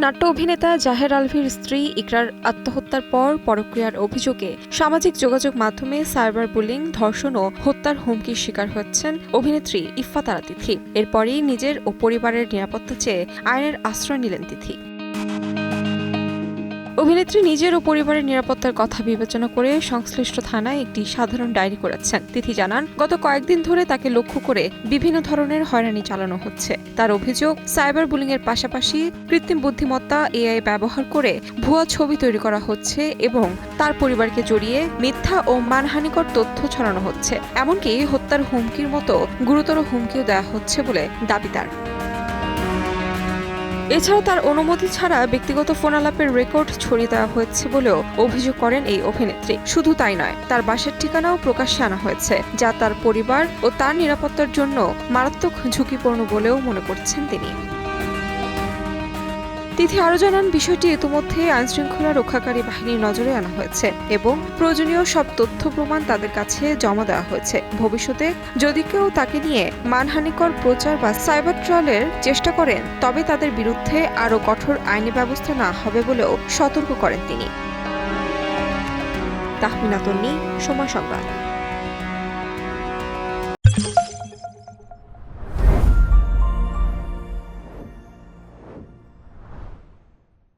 নাট্য অভিনেতা জাহের আলভীর স্ত্রী ইকরার আত্মহত্যার পর পরক্রিয়ার অভিযোগে সামাজিক যোগাযোগ মাধ্যমে সাইবার বুলিং, ধর্ষণ ও হত্যার হুমকির শিকার হচ্ছেন অভিনেত্রী ইফফাত আরা তিথি। এরপরই নিজের ও পরিবারের নিরাপত্তা চেয়ে আইনের আশ্রয় নিলেন তিথি। অভিনেত্রী নিজের ও পরিবারের নিরাপত্তার কথা বিবেচনা করে সংশ্লিষ্ট থানায় একটি সাধারণ ডায়েরি করেছেন। তিথি জানান, গত কয়েকদিন ধরে তাকে লক্ষ্য করে বিভিন্ন ধরনের হয়রানি চালানো হচ্ছে। তার অভিযোগ, সাইবার বুলিংয়ের পাশাপাশি কৃত্রিম বুদ্ধিমত্তা এআই ব্যবহার করে ভুয়া ছবি তৈরি করা হচ্ছে এবং তার পরিবারকে জড়িয়ে মিথ্যা ও মানহানিকর তথ্য ছড়ানো হচ্ছে। এমনকি হত্যার হুমকির মতো গুরুতর হুমকিও দেওয়া হচ্ছে বলে দাবি তার। এছাড়াও তার অনুমতি ছাড়া ব্যক্তিগত ফোন আলাপের রেকর্ড ছড়িয়ে দেওয়া হয়েছে বলেও অভিযোগ করেন এই অভিনেত্রী। শুধু তাই নয়, তার বাসার ঠিকানাও প্রকাশ্যে আনা হয়েছে, যা তার পরিবার ও তার নিরাপত্তার জন্য মারাত্মক ঝুঁকিপূর্ণ বলেও মনে করছেন তিনি। তিথি আরও জানান, বিষয়টি ইতিমধ্যে আইনশৃঙ্খলা রক্ষাকারী বাহিনীর নজরে আনা হয়েছে এবং প্রয়োজনীয় সব তথ্য প্রমাণ তাদের কাছে জমা দেওয়া হয়েছে। ভবিষ্যতে যদি কেউ তাকে নিয়ে মানহানিকর প্রচার বা সাইবার ট্রলের চেষ্টা করেন, তবে তাদের বিরুদ্ধে আরও কঠোর আইনি ব্যবস্থা নেওয়া হবে বলেও সতর্ক করেন তিনি। তাহমিনা তন্নি, সময় সংবাদ।